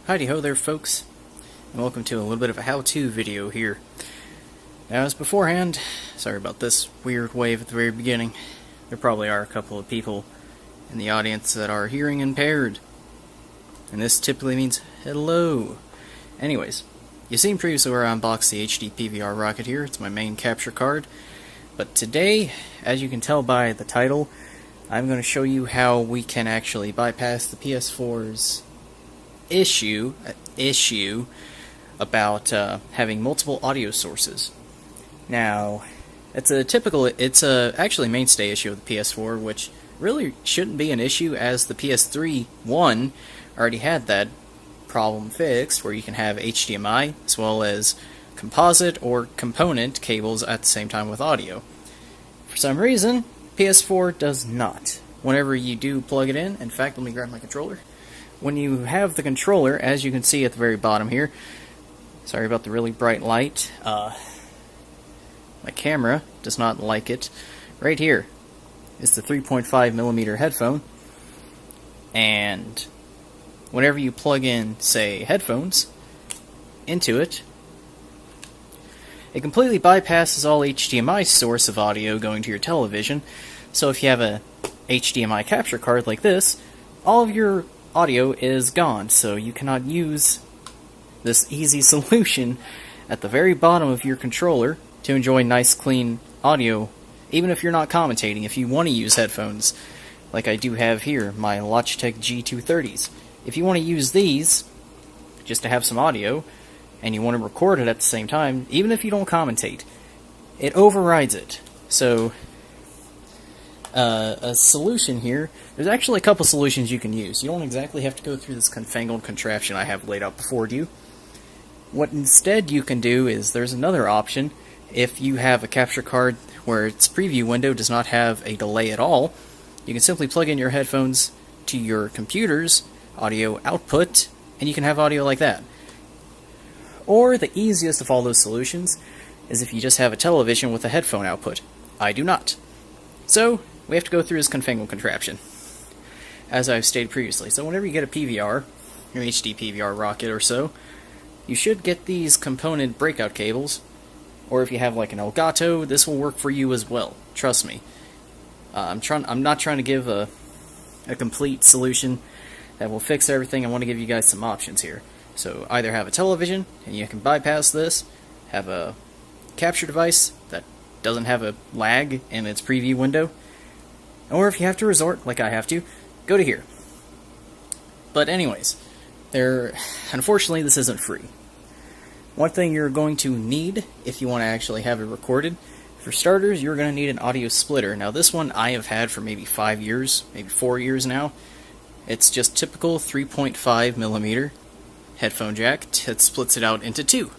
Heidi ho there, folks, and welcome to a little bit of a how-to video here. Now, as beforehand, sorry about this weird wave at the very beginning. There probably are a couple of people in the audience that are hearing impaired, and this typically means hello. Anyways, you've seen previously where I unboxed the HD PVR rocket here. It's my main capture card, but today, as you can tell by the title, I'm going to show you how we can actually bypass the PS4's issue about having multiple audio sources. Now, it's actually a mainstay issue of the PS4, which really shouldn't be an issue, as the PS3 1 already had that problem fixed, where you can have HDMI as well as composite or component cables at the same time with audio. For some reason, PS4 does not. Whenever you do plug it in fact, let me grab my controller. When you have the controller, as you can see at the very bottom here, sorry about the really bright light, my camera does not like it. Right here is the 3.5mm headphone, and whenever you plug in, say, headphones into it, it completely bypasses all HDMI source of audio going to your television. So if you have a HDMI capture card like this, all of your audio is gone, so you cannot use this easy solution at the very bottom of your controller to enjoy nice clean audio, even if you're not commentating. If you want to use headphones, like I do have here, my Logitech G230s, if you want to use these just to have some audio, and you want to record it at the same time, even if you don't commentate, it overrides it. So a solution here, there's actually a couple solutions you can use. You don't exactly have to go through this confangled contraption I have laid out before you. What instead you can do is, there's another option. If you have a capture card where its preview window does not have a delay at all, you can simply plug in your headphones to your computer's audio output, and you can have audio like that. Or the easiest of all those solutions is if you just have a television with a headphone output. I do not. So we have to go through this confangled contraption, as I've stated previously. So whenever you get a PVR, your HD PVR rocket or so, you should get these component breakout cables, or if you have like an Elgato, this will work for you as well. Trust me. I'm not trying to give a complete solution that will fix everything. I want to give you guys some options here. So either have a television, and you can bypass this, have a capture device that doesn't have a lag in its preview window, or if you have to resort, like I have to, go to here. But anyways, unfortunately this isn't free. One thing you're going to need if you want to actually have it recorded, for starters, you're going to need an audio splitter. Now this one I have had for maybe 5 years, maybe 4 years now. It's just typical 3.5mm headphone jack that splits it out into two.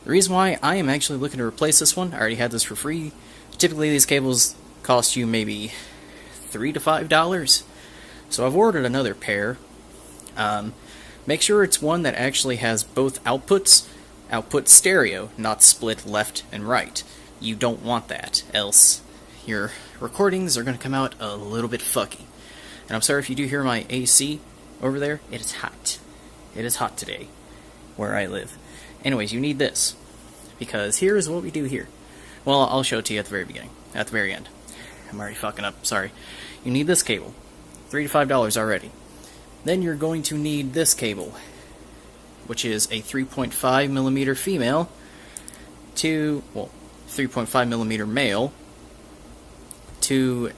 The reason why I am actually looking to replace this one, I already had this for free. Typically these cables cost you maybe $3 to $5, so I've ordered another pair. Make sure it's one that actually has both outputs, output stereo, not split left and right. You don't want that, else your recordings are going to come out a little bit fucky. And I'm sorry if you do hear my AC over there, it is hot. It is hot today, where I live. Anyways, you need this, because here is what we do here. Well, I'll show it to you at the very beginning, at the very end. I'm already fucking up, sorry. You need this cable, $3 to $5 already. Then you're going to need this cable, which is a 3.5mm female to, well, 3.5mm male to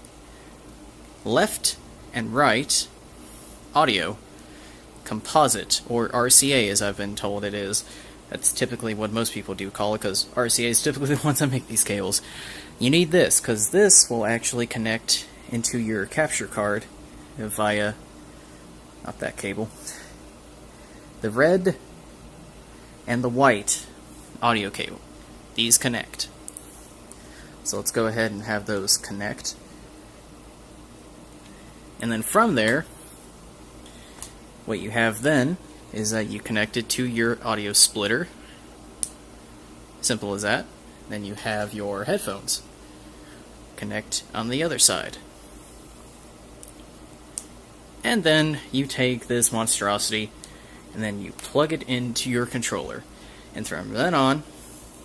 left and right audio composite, or RCA as I've been told it is. That's typically what most people do call it, because RCA is typically the ones that make these cables. You need this, because this will actually connect into your capture card via, not that cable, the red and the white audio cable. These connect. So let's go ahead and have those connect. And then from there, what you have then is that you connect it to your audio splitter. Simple as that. Then you have your headphones. Connect on the other side. And then you take this monstrosity and then you plug it into your controller. And from then on,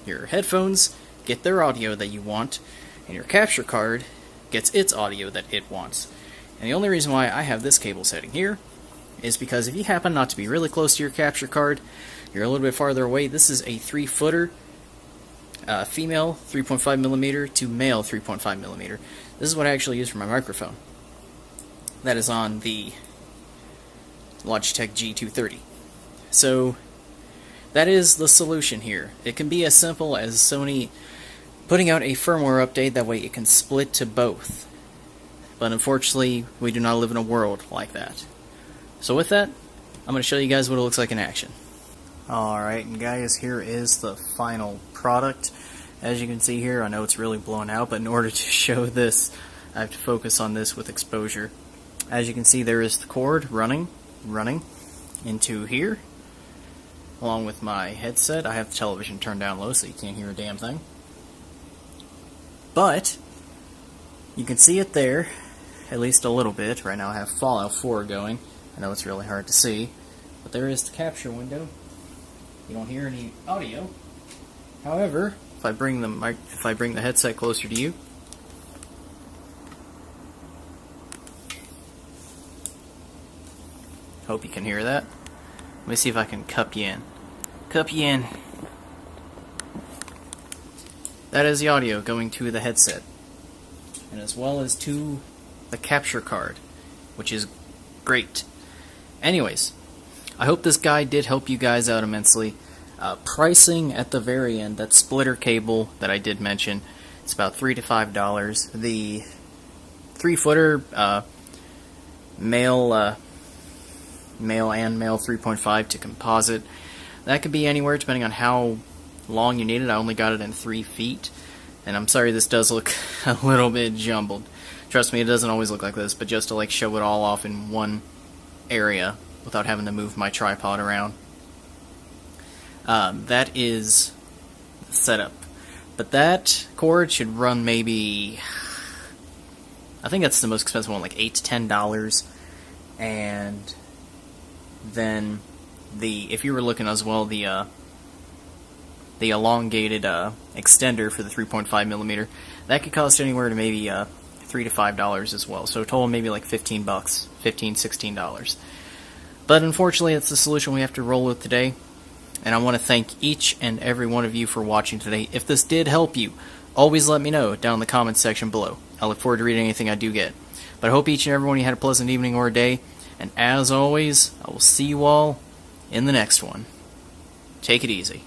your headphones get their audio that you want, and your capture card gets its audio that it wants. And the only reason why I have this cable setting here is because if you happen not to be really close to your capture card, you're a little bit farther away, this is a 3-footer, female 3.5mm to male 3.5mm. This is what I actually use for my microphone. That is on the Logitech G230. So that is the solution here. It can be as simple as Sony putting out a firmware update, that way it can split to both. But unfortunately, we do not live in a world like that. So with that, I'm going to show you guys what it looks like in action. Alright, and guys, here is the final product. As you can see here, I know it's really blown out, but in order to show this, I have to focus on this with exposure. As you can see, there is the cord running into here, along with my headset. I have the television turned down low so you can't hear a damn thing. But you can see it there, at least a little bit. Right now I have Fallout 4 going. I know it's really hard to see, but there is the capture window. You don't hear any audio. However, if I bring the headset closer to you, hope you can hear that. Let me see if I can cup you in. Cup you in. That is the audio going to the headset, and as well as to the capture card, which is great. Anyways, I hope this guide did help you guys out immensely. Pricing at the very end, that splitter cable that I did mention, it's about $3 to $5. The 3-footer male and male 3.5 to composite, that could be anywhere depending on how long you need it. I only got it in 3 feet, and I'm sorry this does look a little bit jumbled. Trust me, it doesn't always look like this, but just to like show it all off in one area without having to move my tripod around. That is the setup. But that cord should run maybe, I think that's the most expensive one, like $8 to $10. And then if you were looking as well, the elongated extender for the 3.5mm, that could cost anywhere to maybe $3 to $5 as well. So total maybe like $15, $16. But unfortunately, it's the solution we have to roll with today. And I want to thank each and every one of you for watching today. If this did help you, always let me know down in the comments section below. I look forward to reading anything I do get. But I hope each and every one of you had a pleasant evening or a day. And as always, I will see you all in the next one. Take it easy.